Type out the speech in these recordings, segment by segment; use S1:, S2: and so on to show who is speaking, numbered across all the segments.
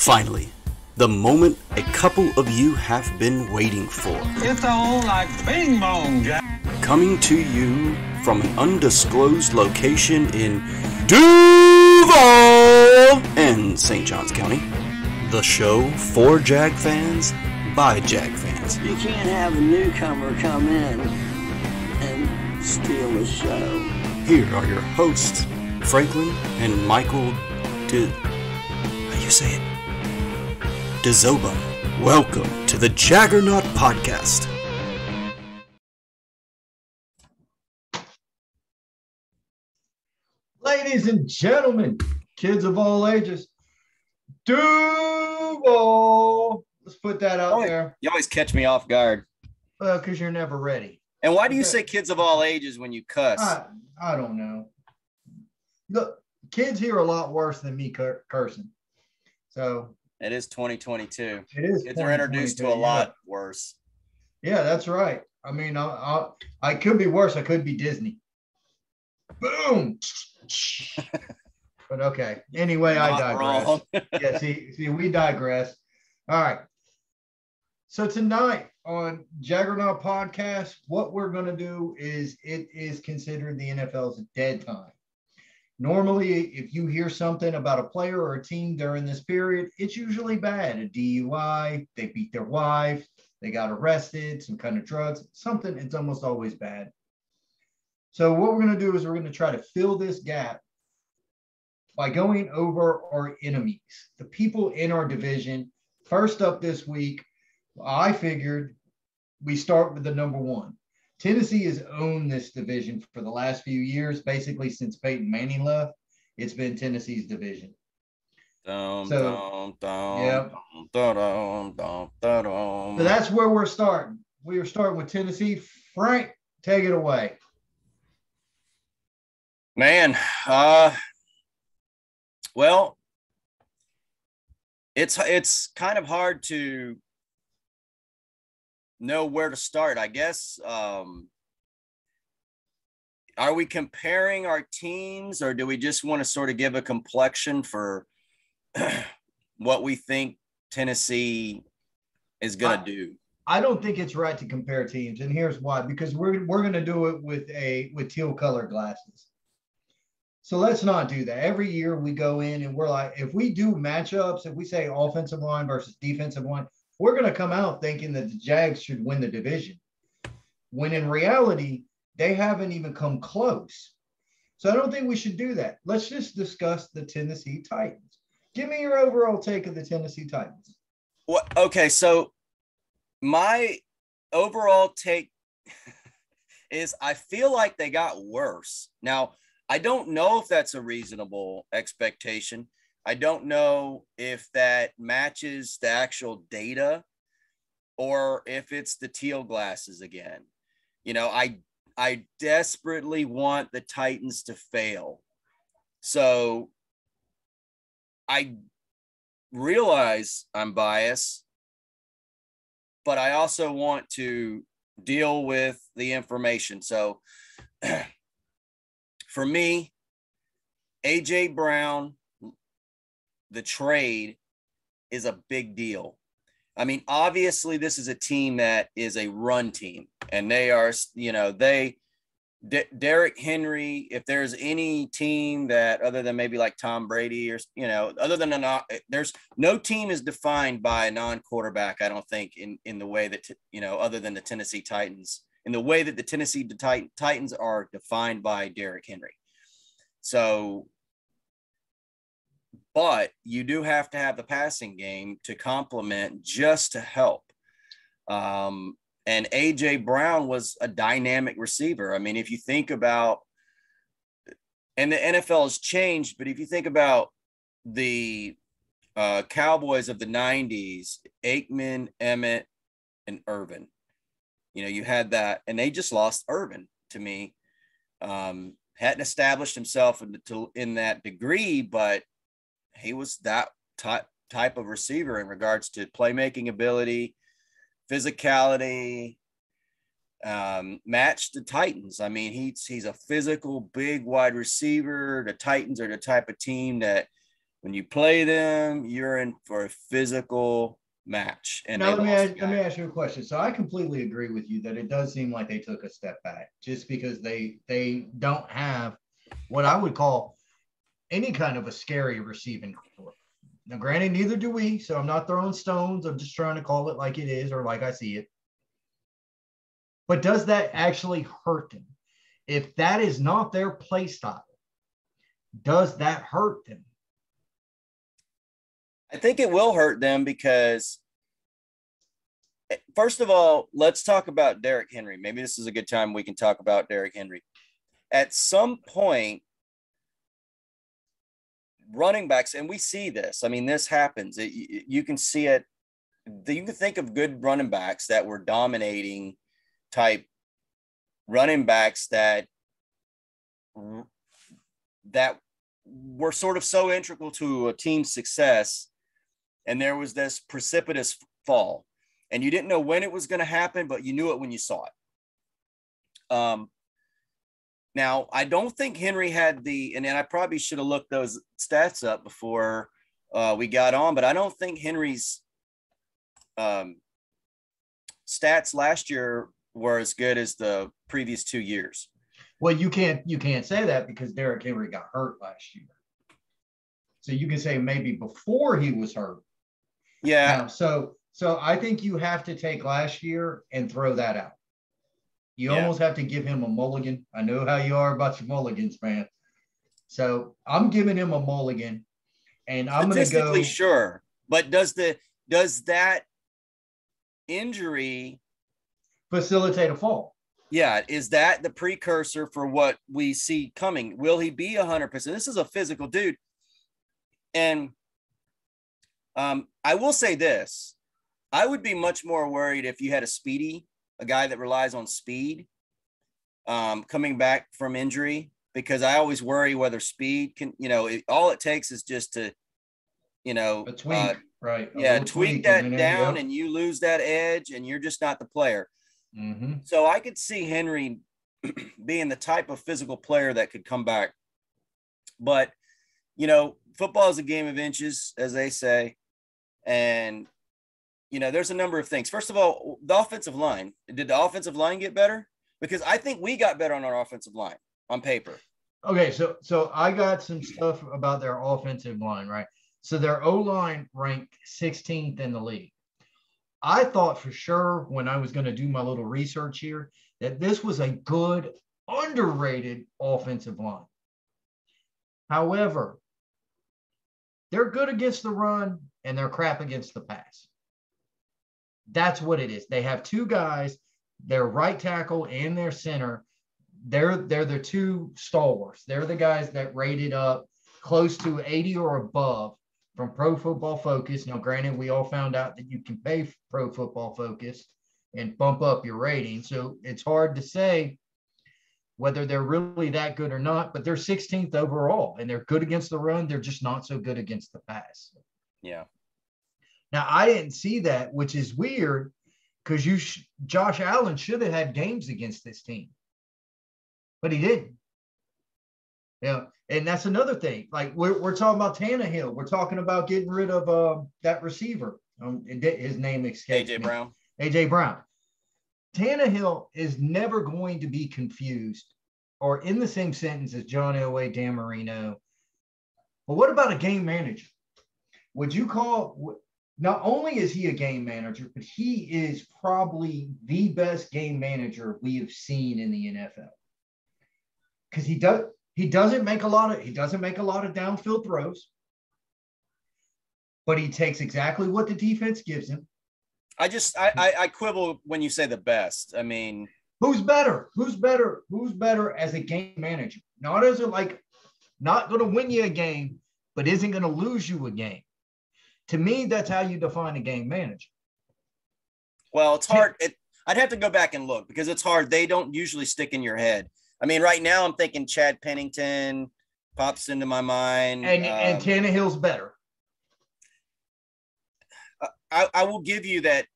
S1: Finally, the moment a couple of you have been waiting for.
S2: It's all like bing bong, Jack.
S1: Coming to you from an undisclosed location in Duval and St. Johns County. The show for Jag fans by Jag fans.
S3: You can't have a newcomer come in and steal the show.
S1: Here are your hosts, Franklin and Michael how you say it? DeZoba. Welcome to the Jaggernaut Podcast.
S4: Ladies and gentlemen, kids of all ages, Duval. Let's put that out there.
S5: You always catch me off guard.
S4: Well, because you're never ready.
S5: And why do you say kids of all ages when you cuss?
S4: I don't know. Look, kids here are a lot worse than me cursing. So
S5: it is 2022.
S4: It is.
S5: Kids are introduced to a lot worse.
S4: Yeah, that's right. I mean, I could be worse. I could be Disney. Boom. But okay. Anyway, I digress. Yeah, see, we digress. All right. So tonight on Jaggernaut Podcast, what we're going to do is it is considered the NFL's dead time. Normally, if you hear something about a player or a team during this period, it's usually bad. A DUI, they beat their wife, they got arrested, some kind of drugs, something, it's almost always bad. So what we're going to do is we're going to try to fill this gap by going over our enemies, the people in our division. First up this week, I figured we start with the number one. Tennessee has owned this division for the last few years, basically since Peyton Manning left. It's been Tennessee's division. So that's where we're starting. We are starting with Tennessee. Frank, take it away.
S5: Man, well, it's kind of hard to know where to start, I guess. Are we comparing our teams, or do we just want to sort of give a complexion for what we think Tennessee is going to do?
S4: I don't think it's right to compare teams, and here's why. Because we're going to do it with teal color glasses. So let's not do that. Every year we go in and we're like, if we do matchups, if we say offensive line versus defensive line, we're going to come out thinking that the Jags should win the division, when in reality, they haven't even come close. So I don't think we should do that. Let's just discuss the Tennessee Titans. Give me your overall take of the Tennessee Titans.
S5: Well, okay, so my overall take is I feel like they got worse. Now, I don't know if that's a reasonable expectation. I don't know if that matches the actual data or if it's the teal glasses again. You know, I desperately want the Titans to fail. So I realize I'm biased, but I also want to deal with the information. So for me, A.J. Brown, the trade is a big deal. I mean, obviously, this is a team that is a run team, and they are, Derrick Henry, if there's any team that, other than maybe like Tom Brady or, other than there's no team is defined by a non-quarterback, I don't think, in the way that, other than the Tennessee Titans, in the way that the Tennessee Titans are defined by Derrick Henry. So, but you do have to have the passing game to complement, just to help. And A.J. Brown was a dynamic receiver. I mean, if you think about, and the NFL has changed, but if you think about the Cowboys of the 90s, Aikman, Emmett, and Irvin, you had that, and they just lost Irvin to me. Hadn't established himself in that degree, but he was that type of receiver in regards to playmaking ability, physicality, matched the Titans. I mean, he's a physical, big wide receiver. The Titans are the type of team that when you play them, you're in for a physical match. And
S4: now let me ask you a question. So I completely agree with you that it does seem like they took a step back just because they don't have what I would call any kind of a scary receiving core. Now, granted, neither do we, so I'm not throwing stones. I'm just trying to call it like it is or like I see it. But does that actually hurt them? If that is not their play style, does that hurt them?
S5: I think it will hurt them because, first of all, let's talk about Derrick Henry. Maybe this is a good time we can talk about Derrick Henry. At some point, running backs, and we see this. I mean, this happens. You can see it. You can think of good running backs that were dominating type running backs that were sort of so integral to a team's success. And there was this precipitous fall. And you didn't know when it was going to happen, but you knew it when you saw it. Now, I don't think Henry had and I probably should have looked those stats up before we got on, but I don't think Henry's stats last year were as good as the previous 2 years.
S4: Well, you can't say that because Derrick Henry got hurt last year. So you can say maybe before he was hurt.
S5: Yeah.
S4: Now, so I think you have to take last year and throw that out. You almost have to give him a mulligan. I know how you are about your mulligans, man. So I'm giving him a mulligan, and I'm going to go.
S5: Statistically, sure, but does that injury
S4: facilitate a fall?
S5: Yeah, is that the precursor for what we see coming? Will he be 100%? This is a physical dude, and I will say this: I would be much more worried if you had a guy that relies on speed, coming back from injury, because I always worry whether speed can, all it takes is just to,
S4: a tweak, right?
S5: Tweak that down and you lose that edge and you're just not the player.
S4: Mm-hmm.
S5: So I could see Henry being the type of physical player that could come back. But, football is a game of inches, as they say. And, there's a number of things. First of all, the offensive line. Did the offensive line get better? Because I think we got better on our offensive line on paper.
S4: Okay, so I got some stuff about their offensive line, right? So their O-line ranked 16th in the league. I thought for sure when I was going to do my little research here that this was a good, underrated offensive line. However, they're good against the run and they're crap against the pass. That's what it is. They have two guys, their right tackle and their center. They're the two stalwarts. They're the guys that rated up close to 80 or above from Pro Football Focus. Now, granted, we all found out that you can pay Pro Football Focus and bump up your rating. So it's hard to say whether they're really that good or not, but they're 16th overall and they're good against the run. They're just not so good against the pass.
S5: Yeah.
S4: Now, I didn't see that, which is weird because Josh Allen should have had games against this team, but he didn't. Yeah, and that's another thing. Like we're talking about Tannehill. We're talking about getting rid of that receiver. His name escapes me.
S5: Brown.
S4: A.J. Brown. Tannehill is never going to be confused or in the same sentence as John Elway, Dan Marino. But what about a game manager? Would you call – not only is he a game manager, but he is probably the best game manager we have seen in the NFL. Because he doesn't make a lot of downfield throws, but he takes exactly what the defense gives him.
S5: I quibble when you say the best. I mean,
S4: who's better? Who's better as a game manager? Not as not going to win you a game, but isn't going to lose you a game. To me, that's how you define a game manager.
S5: Well, it's hard. I'd have to go back and look because it's hard. They don't usually stick in your head. I mean, right now I'm thinking Chad Pennington pops into my mind.
S4: And Tannehill's better.
S5: I will give you that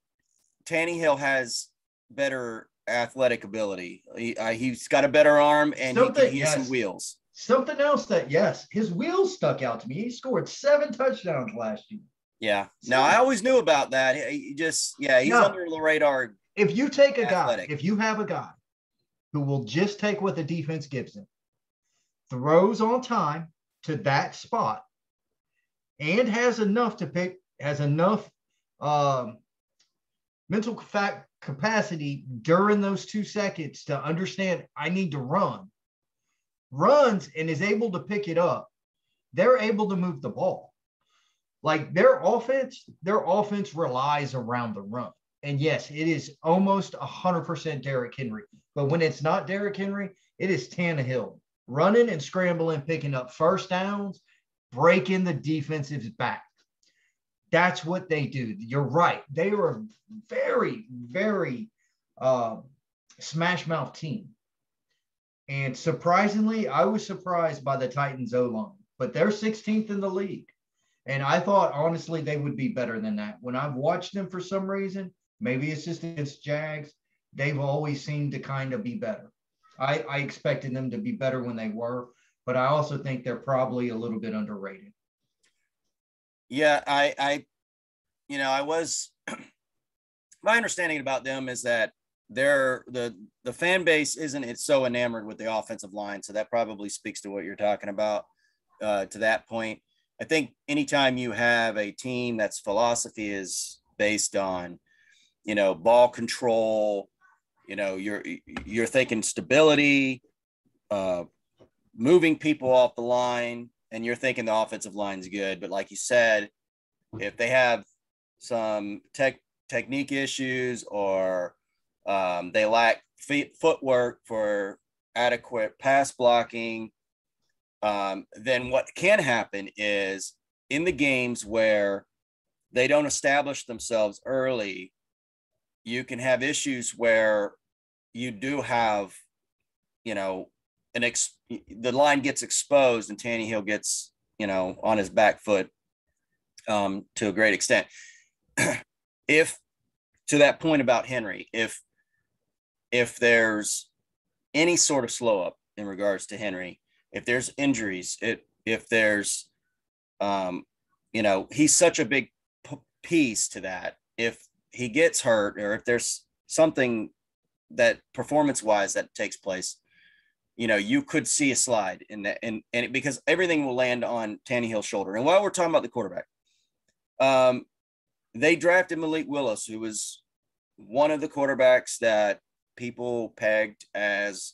S5: Tannehill has better athletic ability. He's got a better arm and he can use some wheels.
S4: Something else that, yes, his wheels stuck out to me. He scored 7 touchdowns last year.
S5: Yeah. No, I always knew about that. He just, he's under the radar.
S4: If you take a
S5: athletic
S4: guy, if you have a guy who will just take what the defense gives him, throws on time to that spot, and has enough mental capacity during those 2 seconds to understand I need to runs and is able to pick it up, they're able to move the ball. Like their offense relies around the run. And yes, it is almost 100% Derrick Henry. But when it's not Derrick Henry, it is Tannehill running and scrambling, picking up first downs, breaking the defensive's back. That's what they do. You're right. They are a very, very smash mouth team. And surprisingly, I was surprised by the Titans O-line, but they're 16th in the league. And I thought, honestly, they would be better than that. When I've watched them for some reason, maybe it's just against Jags, they've always seemed to kind of be better. I expected them to be better when they were, but I also think they're probably a little bit underrated.
S5: Yeah, I was my understanding about them is that they're the fan base isn't so enamored with the offensive line, so that probably speaks to what you're talking about to that point. I think anytime you have a team that's philosophy is based on, ball control, you're thinking stability, moving people off the line, and you're thinking the offensive line's good. But like you said, if they have some technique issues or they lack footwork for adequate pass blocking, then what can happen is in the games where they don't establish themselves early, you can have issues where you do have, the line gets exposed and Tannehill gets, on his back foot to a great extent. If to that point about Henry, if there's any sort of slow up in regards to Henry, if there's injuries, if there's, he's such a big piece to that. If he gets hurt or if there's something that performance wise that takes place, you could see a slide in that, and because everything will land on Tannehill's shoulder. And while we're talking about the quarterback, they drafted Malik Willis, who was one of the quarterbacks that people pegged as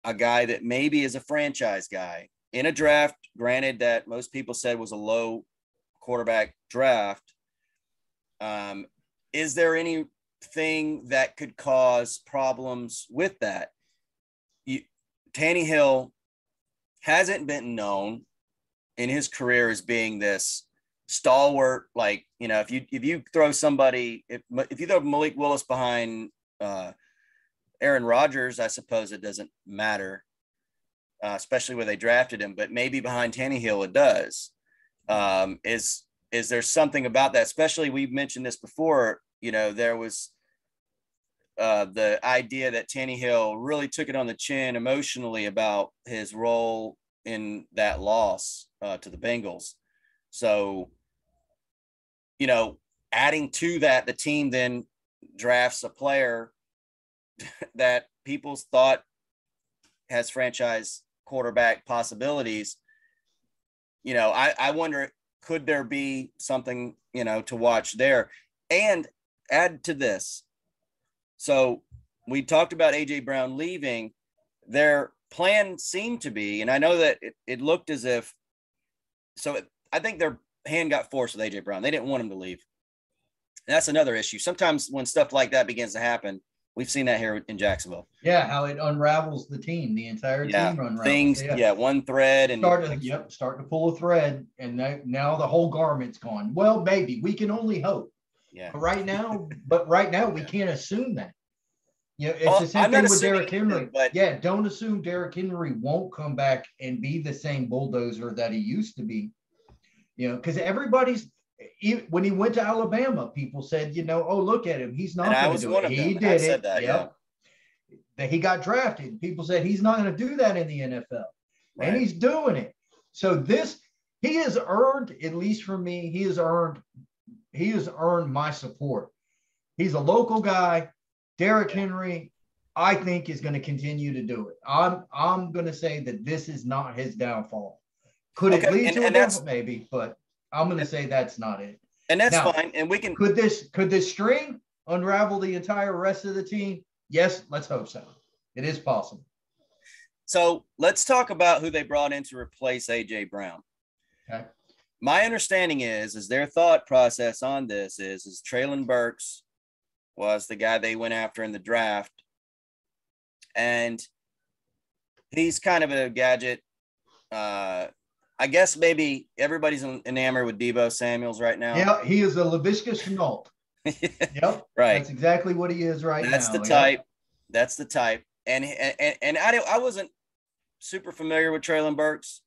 S5: a guy that maybe is a franchise guy in a draft, granted that most people said was a low quarterback draft. Is there anything that could cause problems with that? Tannehill hasn't been known in his career as being this stalwart, like, if you throw somebody, if you throw Malik Willis behind Aaron Rodgers, I suppose it doesn't matter, especially when they drafted him, but maybe behind Tannehill it does. Is there something about that? Especially, we've mentioned this before, there was the idea that Tannehill really took it on the chin emotionally about his role in that loss to the Bengals. So, adding to that, the team then drafts a player that people thought has franchise quarterback possibilities. I wonder, could there be something, to watch there? And add to this. So we talked about A.J. Brown leaving. Their plan seemed to be, and I know that it looked as if, I think their hand got forced with A.J. Brown. They didn't want him to leave. And that's another issue. Sometimes when stuff like that begins to happen, we've seen that here in Jacksonville.
S4: Yeah, how it unravels the team. The entire team unravels.
S5: Things, one thread. And
S4: starting to pull a thread, and now the whole garment's gone. Well, maybe. We can only hope.
S5: Yeah.
S4: But right now, we can't assume that. It's the same thing with Derrick Henry. But don't assume Derrick Henry won't come back and be the same bulldozer that he used to be. Because when he went to Alabama, people said, oh, look at him. He's not going to do it. He did it. Said that, That he got drafted. People said he's not going to do that in the NFL. and he's doing it. So he has earned, at least for me, he has earned my support. He's a local guy. Derrick Henry, I think, is going to continue to do it. I'm going to say that this is not his downfall. Could it lead to a downfall? Maybe, but I'm going to say that's not it.
S5: And that's fine. And we can.
S4: Could this string unravel the entire rest of the team? Yes, let's hope so. It is possible.
S5: So let's talk about who they brought in to replace A.J. Brown.
S4: Okay.
S5: My understanding is their thought process on this is Treylon Burks was the guy they went after in the draft. And he's kind of a gadget. I guess maybe everybody's enamored with Deebo Samuels right now.
S4: Yeah, he is a Laviska Shenault. Yep.
S5: Right.
S4: That's exactly what he is right now.
S5: That's the type. Yep. That's the type. And I wasn't super familiar with Treylon Burks.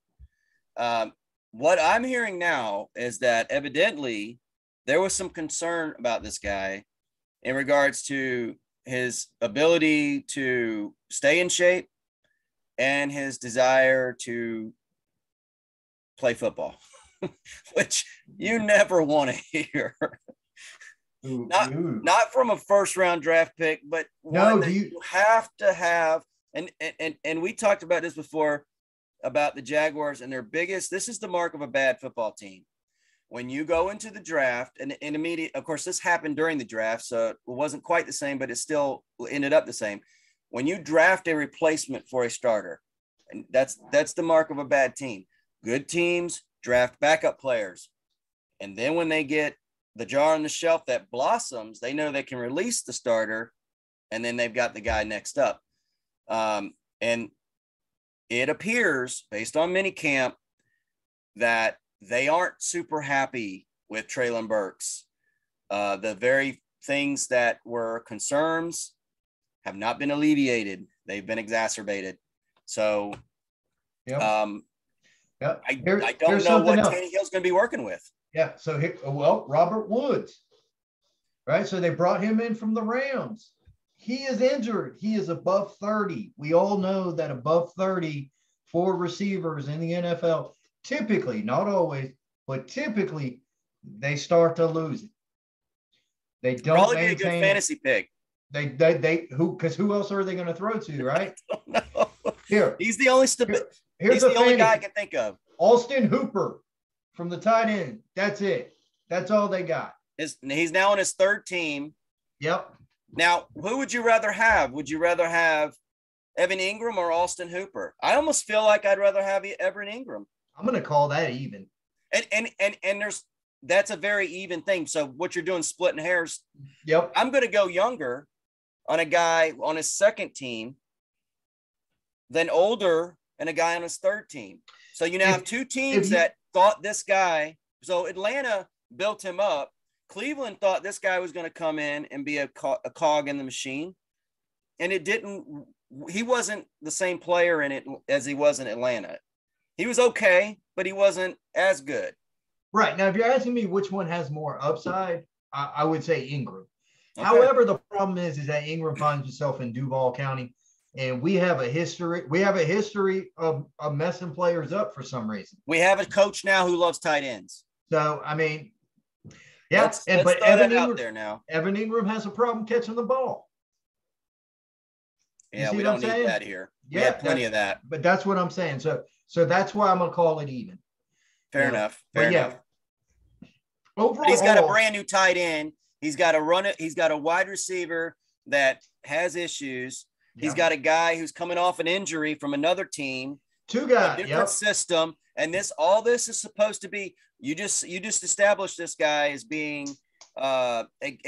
S5: What I'm hearing now is that evidently there was some concern about this guy in regards to his ability to stay in shape and his desire to play football, which you never want to hear. Not from a first round draft pick, but you have to have. And we talked about this before about the Jaguars and their biggest. This is the mark of a bad football team. When you go into the draft and immediate, of course, this happened during the draft, so it wasn't quite the same, but it still ended up the same. When you draft a replacement for a starter, and that's the mark of a bad team. Good teams draft backup players. And then when they get the jar on the shelf that blossoms, they know they can release the starter, and then they've got the guy next up. And it appears, based on minicamp, that they aren't super happy with Treylon Burks. The very things that were concerns have not been alleviated. They've been exacerbated. So I don't know what Tannehill's going to be working with.
S4: Yeah. So, Robert Woods, right? So they brought him in from the Rams. He is injured. He is above 30. We all know that above 30 for receivers in the NFL, typically, not always, but typically, they start to lose it. They don't
S5: probably
S4: maintain
S5: be a good fantasy pick.
S4: Because who else are they going to throw to, right?
S5: No.
S4: Here,
S5: he's the only he's the only guy I can think of.
S4: Austin Hooper from the tight end. That's it. That's all they got.
S5: He's now on his third team.
S4: Yep.
S5: Now, who would you rather have? Would you rather have Evan Ingram or Austin Hooper? I almost feel like I'd rather have Evan Ingram.
S4: I'm going to call that even.
S5: And that's a very even thing. So what you're doing, splitting hairs.
S4: Yep.
S5: I'm going to go younger on a guy on his second team than older and a guy on his third team. So you now have two teams that thought this guy. So Atlanta built him up. Cleveland thought this guy was going to come in and be a cog in the machine. And it didn't. He wasn't the same player in it as he was in Atlanta. He was okay, but he wasn't as good.
S4: Right. Now, if you're asking me which one has more upside, I would say Ingram. Okay. However, the problem is that Ingram finds himself in Duval County, and we have a history. We have a history of messing players up for some reason.
S5: We have a coach now who loves tight ends.
S4: So, I mean, yeah.
S5: But Evan Ingram, out there now.
S4: Evan Ingram has a problem catching the ball.
S5: Yeah, we don't need that here. We have plenty of that.
S4: But that's what I'm saying. So that's why I'm going to call it even.
S5: Fair enough. Fair enough.
S4: Overall,
S5: he's got a brand new tight end. He's got He's got a wide receiver that has issues. Yeah. He's got a guy who's coming off an injury from another team.
S4: Two guys,
S5: a different system. And all this is supposed to be. You just established this guy as being a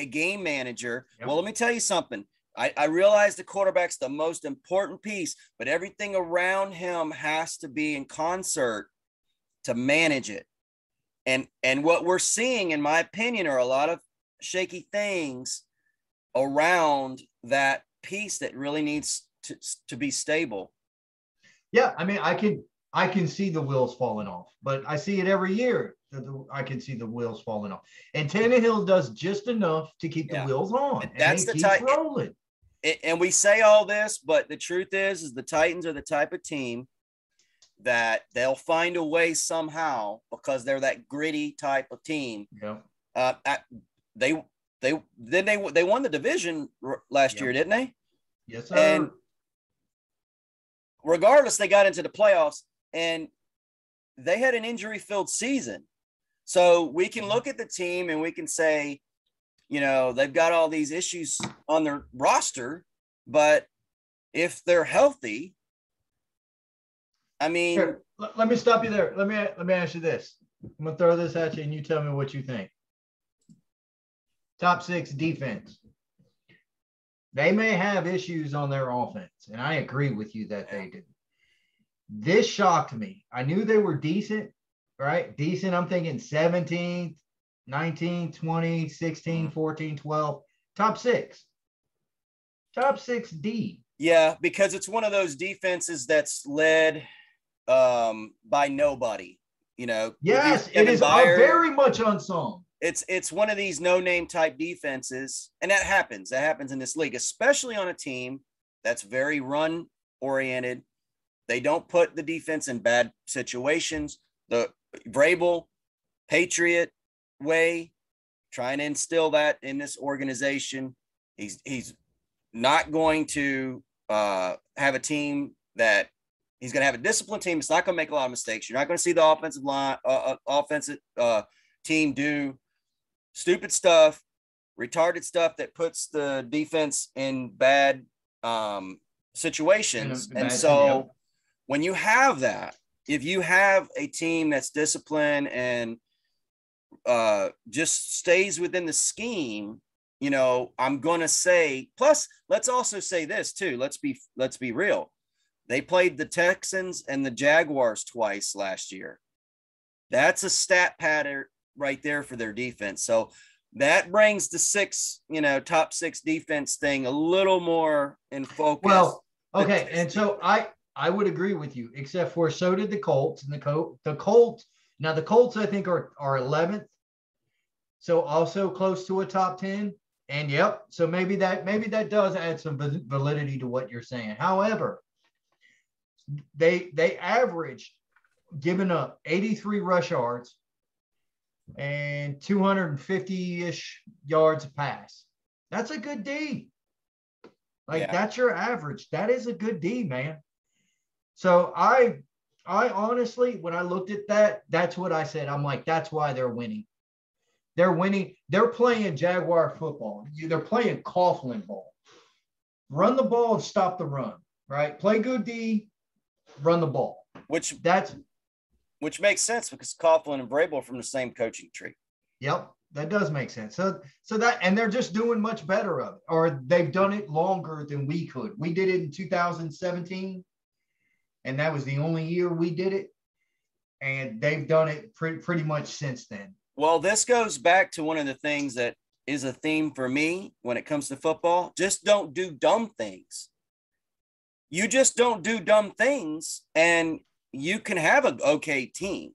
S5: game manager. Yep. Well, let me tell you something. I realize the quarterback's the most important piece, but everything around him has to be in concert to manage it. And what we're seeing, in my opinion, are a lot of shaky things around that piece that really needs to be stable.
S4: Yeah, I mean, I can see the wheels falling off, but I see it every year. I can see the wheels falling off. And Tannehill does just enough to keep the wheels on.
S5: That's the type rolling. And we say all this, but the truth is the Titans are the type of team that they'll find a way somehow, because they're that gritty type of team.
S4: Yeah.
S5: They won the division last year, didn't they?
S4: Yes, sir.
S5: And regardless, they got into the playoffs, and they had an injury-filled season. So we can look at the team and we can say, you know, they've got all these issues on their roster, but if they're healthy, I mean,
S4: Here, let me stop you there. Let me ask you this. I'm gonna throw this at you, and you tell me what you think. Top 6 defense. They may have issues on their offense, and I agree with you that they do. This shocked me. I knew they were decent, right? Decent. I'm thinking 17th, 19th, 20, 16, 14, 12. Top 6. Top 6 D.
S5: Yeah, because it's one of those defenses that's led by nobody, you know.
S4: Yes, it is very much unsung.
S5: It's one of these no-name type defenses, and that happens. That happens in this league, especially on a team that's very run-oriented. They don't put the defense in bad situations. The Vrabel Patriot way, trying to instill that in this organization. He's not going to have a team that he's going to have a disciplined team. It's not going to make a lot of mistakes. You're not going to see the offensive team do stupid stuff, retarded stuff that puts the defense in bad situations. And so when you have that, if you have a team that's disciplined and just stays within the scheme, you know, I'm going to say, plus let's also say this too. Let's be real. They played the Texans and the Jaguars twice last year. That's a stat pattern right there for their defense. So that brings the top 6 defense thing a little more in focus.
S4: Well, okay. And so I would agree with you, except for so did the Colts. And the Colts, I think are 11th. So also close to a top 10. And yep. So maybe that does add some validity to what you're saying. However, they averaged, giving up 83 rush yards and 250-ish yards a pass. That's a good D. That's your average. That is a good D, man. So I honestly, when I looked at that, that's what I said. I'm like, that's why they're winning. They're winning. They're playing Jaguar football. They're playing Coughlin ball. Run the ball and stop the run, right? Play good D, run the ball. Which
S5: makes sense because Coughlin and Vrabel are from the same coaching tree.
S4: Yep, that does make sense. So that, and they're just doing much better of it, or they've done it longer than we could. We did it in 2017, and that was the only year we did it. And they've done it pretty much since then.
S5: Well, this goes back to one of the things that is a theme for me when it comes to football. Just don't do dumb things. You just don't do dumb things, and you can have an okay team.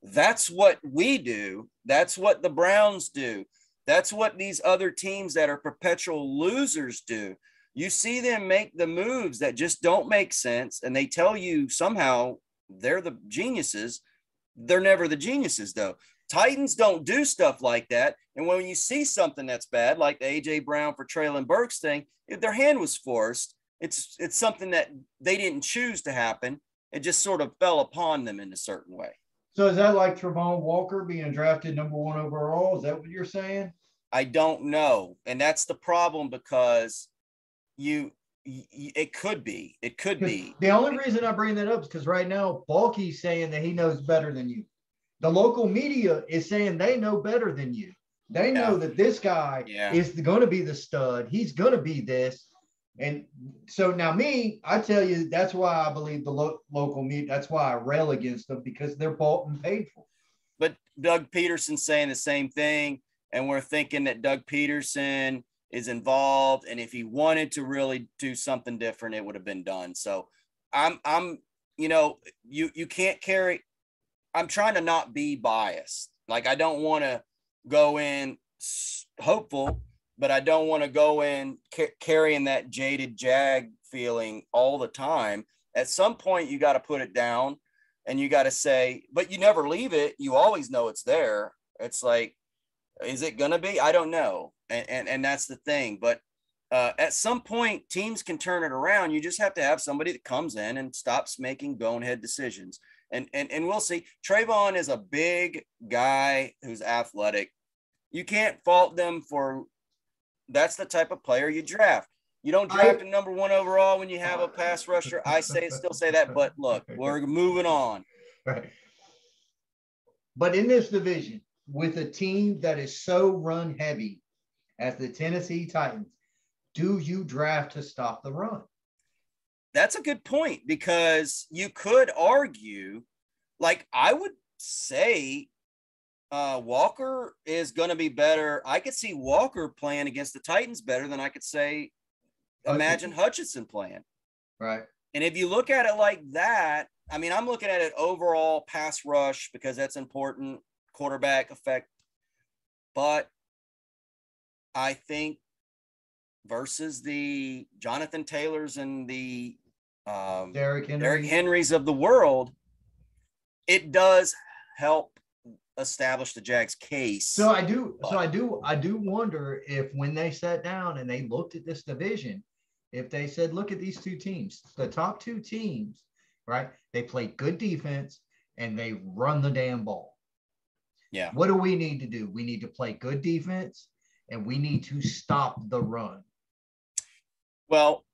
S5: That's what we do. That's what the Browns do. That's what these other teams that are perpetual losers do. You see them make the moves that just don't make sense, and they tell you somehow they're the geniuses. They're never the geniuses, though. Titans don't do stuff like that. And when you see something that's bad, like the A.J. Brown for Traylon Burks thing, if their hand was forced, it's something that they didn't choose to happen. It just sort of fell upon them in a certain way.
S4: So is that like Travon Walker being drafted number 1 overall? Is that what you're saying?
S5: I don't know. And that's the problem, because it could be. It could be.
S4: The only reason I bring that up is because right now, Balky's saying that he knows better than you. The local media is saying they know better than you. They know that this guy is going to be the stud. He's going to be this. And so now I tell you, that's why I believe the local media, that's why I rail against them, because they're bought and paid for.
S5: But Doug Peterson's saying the same thing. And we're thinking that Doug Peterson is involved. And if he wanted to really do something different, it would have been done. So you can't carry. I'm trying to not be biased. Like, I don't want to go in hopeful, but I don't want to go in carrying that jaded Jag feeling all the time. At some point, you got to put it down. and you got to say, but you never leave it. You always know it's there. It's like, is it going to be? I don't know. And that's the thing. But at some point, teams can turn it around. You just have to have somebody that comes in and stops making bonehead decisions. And we'll see. Trayvon is a big guy who's athletic. You can't fault them for that's the type of player you draft. You don't draft a number 1 overall when you have a pass rusher. I still say that, but look, we're moving on.
S4: Right. But in this division, with a team that is so run heavy as the Tennessee Titans, do you draft to stop the run?
S5: That's a good point, because you could argue, like I would say Walker is going to be better. I could see Walker playing against the Titans better than I could say imagine Hutchinson playing.
S4: Right.
S5: And if you look at it like that, I mean, I'm looking at it overall pass rush because that's important, quarterback effect. But I think versus the Jonathan Taylors and the
S4: Derrick
S5: Henrys of the world, it does help establish the Jags case.
S4: So I do wonder if when they sat down and they looked at this division, if they said, look at these two teams, the top two teams, right? They play good defense and they run the damn ball.
S5: Yeah.
S4: What do we need to do? We need to play good defense and we need to stop the run.
S5: Well,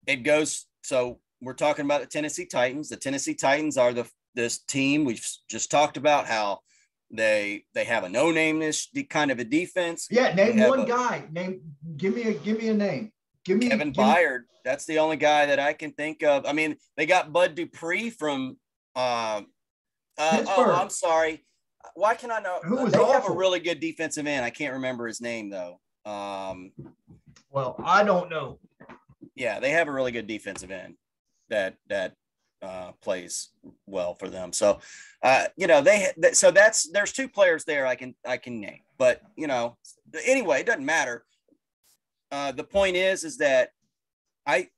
S5: it goes, so we're talking about the Tennessee Titans. The Tennessee Titans are this team we've just talked about, how they have a no-name-ish kind of a defense.
S4: Yeah, name one guy. Give me a name.
S5: Kevin Byard. That's the only guy that I can think of. I mean, they got Bud Dupree from I'm sorry. Why can I know?
S4: Who was
S5: they
S4: awful.
S5: Have a really good defensive end. I can't remember his name though.
S4: Well, I don't know.
S5: Yeah, they have a really good defensive end that plays well for them. So, there's two players there I can name, but anyway, it doesn't matter. The point is that I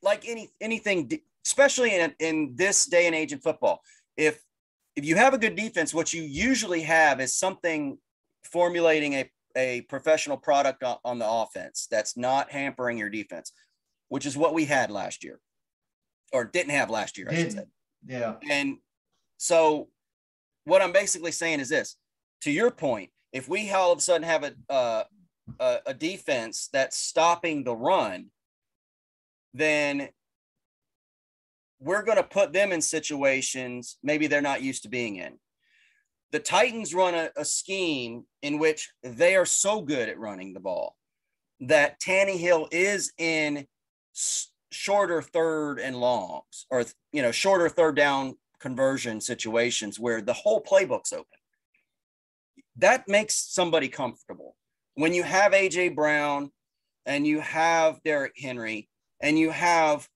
S5: like anything, especially in this day and age in football. If you have a good defense, what you usually have is something formulating a professional product on the offense that's not hampering your defense, which is what we had last year, or didn't have last year, I should say.
S4: Yeah.
S5: And so what I'm basically saying is this, to your point, if we all of a sudden have a defense that's stopping the run, then we're going to put them in situations maybe they're not used to being in. The Titans run a scheme in which they are so good at running the ball that Tannehill is in shorter third and longs, or shorter third down conversion situations where the whole playbook's open. That makes somebody comfortable. When you have AJ Brown and you have Derrick Henry and you have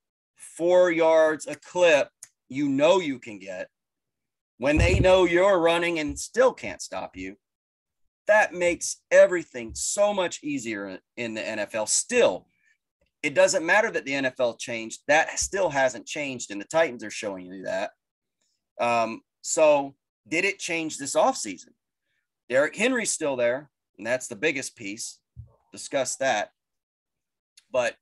S5: 4 yards a clip, you can get, when they know you're running and still can't stop you, that makes everything so much easier in the NFL. Still, it doesn't matter that the NFL changed. That still hasn't changed, and the Titans are showing you that. So did it change this offseason? Derrick Henry's still there, and that's the biggest piece. Discuss that. But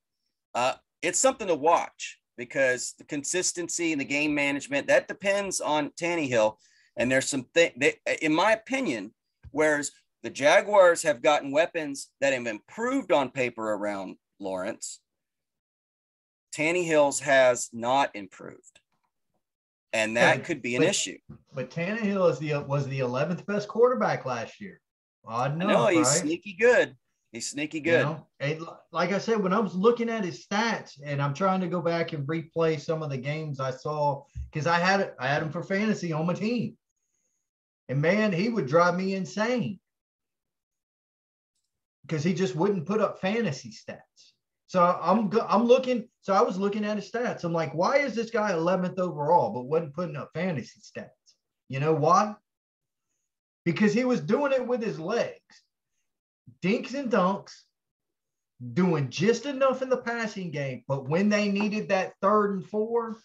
S5: it's something to watch, because the consistency and the game management, that depends on Tannehill. And there's some things, in my opinion, whereas the Jaguars have gotten weapons that have improved on paper around Lawrence, Tannehill's has not improved. And that could be an issue.
S4: But Tannehill was the 11th best quarterback last year. Odd enough,
S5: no, he's
S4: right?
S5: sneaky good. He's sneaky good.
S4: And like I said, when I was looking at his stats, and I'm trying to go back and replay some of the games I saw, because I had him for fantasy on my team. And man, he would drive me insane, because he just wouldn't put up fantasy stats. So I'm looking. So I was looking at his stats. I'm like, why is this guy 11th overall, but wasn't putting up fantasy stats? You know why? Because he was doing it with his legs, dinks and dunks, doing just enough in the passing game. But when they needed that 3rd and 4,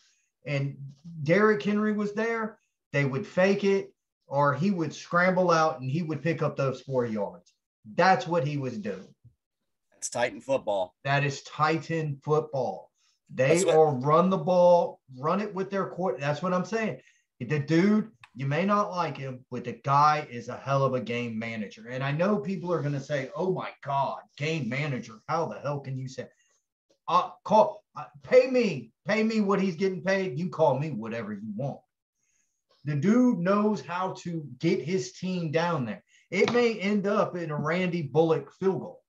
S4: and Derrick Henry was there, they would fake it, or he would scramble out and he would pick up those 4 yards. That's what he was doing.
S5: That's Titan football.
S4: That is Titan football. They all run the ball, run it with their court. That's what I'm saying. The dude, you may not like him, but the guy is a hell of a game manager. And I know people are going to say, oh my God, game manager. How the hell can you say, pay me what he's getting paid. You call me whatever you want. The dude knows how to get his team down there. It may end up in a Randy Bullock field goal,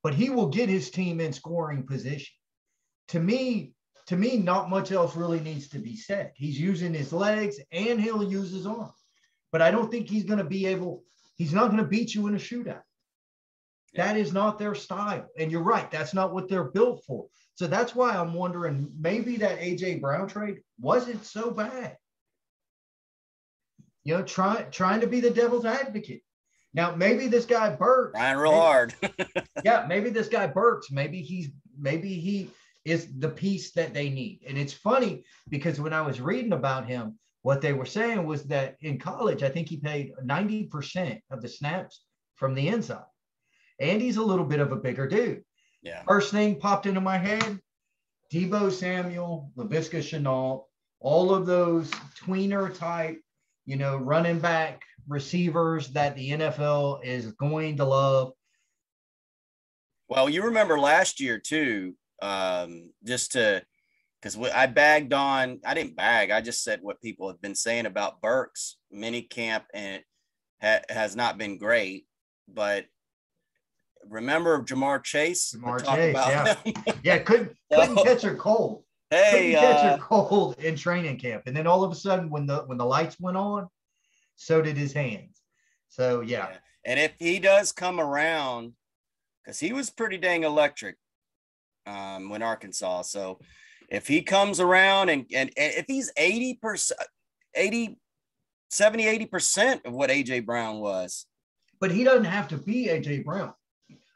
S4: but he will get his team in scoring position. To me, not much else really needs to be said. He's using his legs and he'll use his arm, but I don't think he's not going to beat you in a shootout. That is not their style. And you're right. That's not what they're built for. So that's why I'm wondering, maybe that A.J. Brown trade wasn't so bad. You know, trying to be the devil's advocate. Now, maybe this guy Burks.
S5: Trying real hard.
S4: Yeah, maybe this guy Burks, maybe he is the piece that they need. And it's funny because when I was reading about him, what they were saying was that in college, I think he played 90% of the snaps from the inside. And he's a little bit of a bigger dude.
S5: Yeah.
S4: First thing popped into my head, Deebo Samuel, Laviska Shenault, all of those tweener type, you know, running back receivers that the NFL is going to love.
S5: Well, you remember last year too, because I just said what people have been saying about Burks mini camp, and it has not been great, but remember Jamar Chase?
S4: Yeah, couldn't catch a cold.
S5: Couldn't
S4: catch a cold in training camp, and then all of a sudden, when the lights went on, so did his hands. So yeah.
S5: And if he does come around, because he was pretty dang electric when Arkansas. So if he comes around and if he's 80%, 80% of what AJ Brown was,
S4: but he doesn't have to be AJ Brown.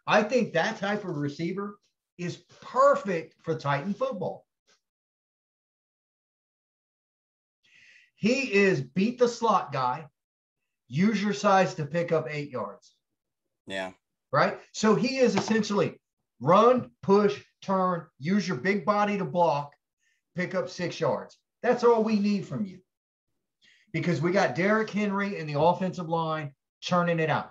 S4: I think that type of receiver is perfect for Titan football. He is beat the slot guy, use your size to pick up 8 yards.
S5: Yeah.
S4: Right? So he is essentially run, push, turn, use your big body to block, pick up 6 yards. That's all we need from you. Because we got Derrick Henry in the offensive line churning it out.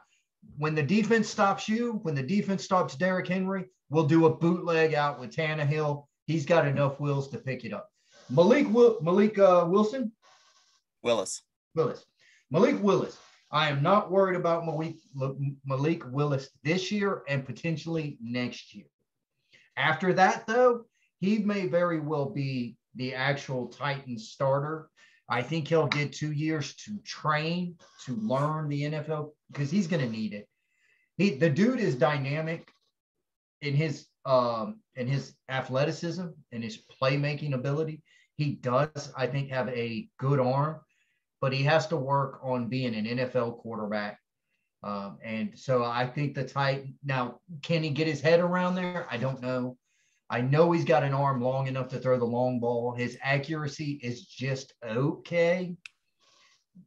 S4: When the defense stops you, when the defense stops Derrick Henry, we'll do a bootleg out with Tannehill. He's got enough wheels to pick it up. Malik Willis. I am not worried about Malik Willis this year and potentially next year. After that, though, he may very well be the actual Titans starter. I think he'll get 2 years to train, to learn the NFL, because he's going to need it. The dude is dynamic in his athleticism and his playmaking ability. He does, I think, have a good arm, but he has to work on being an NFL quarterback. And so I think now, can he get his head around there? I don't know. I know he's got an arm long enough to throw the long ball. His accuracy is just okay.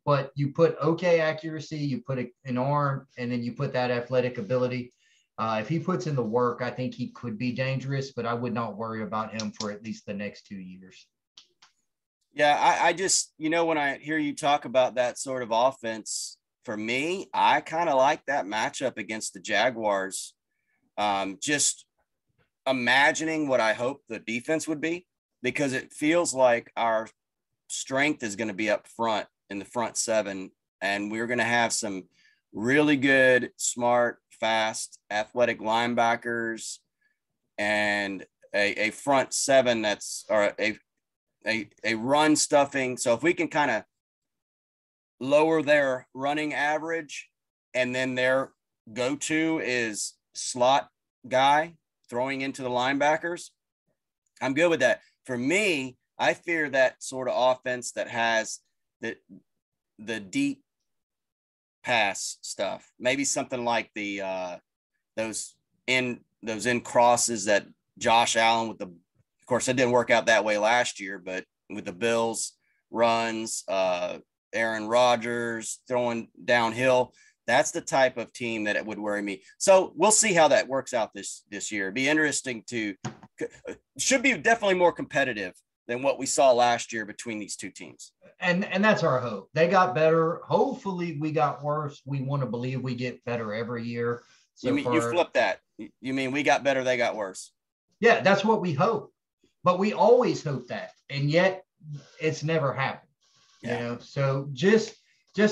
S4: But you put okay accuracy, you put an arm, and then you put that athletic ability. If he puts in the work, I think he could be dangerous, but I would not worry about him for at least the next 2 years.
S5: Yeah, I just, when I hear you talk about that sort of offense, for me, I kind of like that matchup against the Jaguars. Just imagining what I hope the defense would be, because it feels like our strength is going to be up front in the front seven, and we're going to have some really good, smart, fast, athletic linebackers and a front seven a run stuffing. So if we can kind of lower their running average, and then their go-to is slot guy throwing into the linebackers, I'm good with that. For me, I fear that sort of offense that has the deep pass stuff. Maybe something like those in crosses that Josh Allen of course, it didn't work out that way last year, but with the Bills, runs, Aaron Rodgers throwing downhill. That's the type of team that it would worry me. So we'll see how that works out this year. It'd be interesting should be definitely more competitive than what we saw last year between these two teams.
S4: And that's our hope. They got better. Hopefully we got worse. We want to believe we get better every year.
S5: So you flip that. You mean we got better, they got worse?
S4: Yeah, that's what we hope. But we always hope that. And yet it's never happened.
S5: Yeah.
S4: You know, so just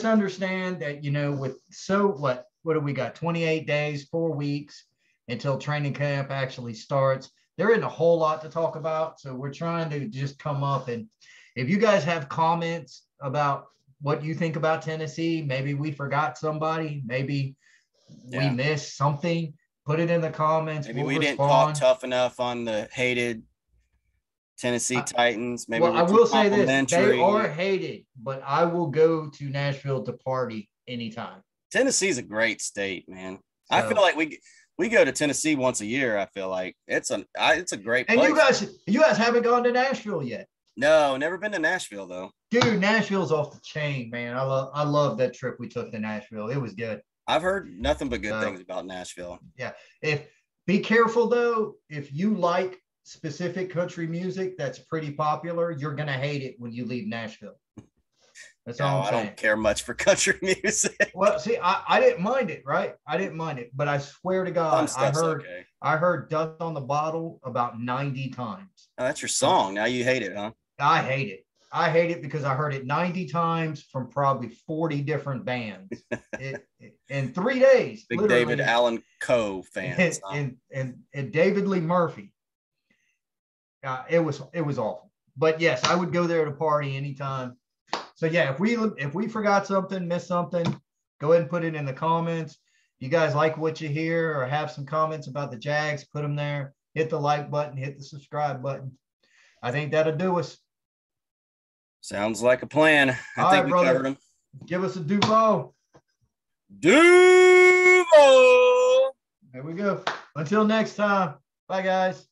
S4: understand that, you know, what do we got? 28 days, 4 weeks until training camp actually starts. There isn't a whole lot to talk about. So we're trying to just come up, and if you guys have comments about what you think about Tennessee, maybe we forgot somebody, maybe we missed something, put it in the comments.
S5: Maybe we didn't talk tough enough on the hated Tennessee Titans. Maybe
S4: I will say this, they are hated, but I will go to Nashville to party anytime.
S5: Tennessee's a great state, man. So, I feel like we go to Tennessee once a year. I feel like it's a great place.
S4: And you guys haven't gone to Nashville yet.
S5: No, never been to Nashville though.
S4: Dude, Nashville's off the chain, man. I love that trip we took to Nashville. It was good.
S5: I've heard nothing but good things about Nashville.
S4: Yeah. Be careful though, if you like specific country music that's pretty popular, you're gonna hate it when you leave Nashville. That's all I'm saying. I don't
S5: care much for country music.
S4: Well, see, I didn't mind it, right? I didn't mind it, but I swear to God, I heard "Dust on the Bottle" about 90 times.
S5: Oh, that's your song. Now you hate it, huh?
S4: I hate it. I hate it because I heard it 90 times from probably 40 different bands in 3 days.
S5: Big David Allen Coe fans.
S4: And David Lee Murphy. It was awful. But yes, I would go there to party anytime. So yeah, if we forgot something, missed something, go ahead and put it in the comments. You guys like what you hear or have some comments about the Jags, put them there. Hit the like button, hit the subscribe button. I think that'll do us.
S5: Sounds like a plan. I think we covered them.
S4: Give us a Duval.
S5: Duval.
S4: There we go. Until next time. Bye, guys.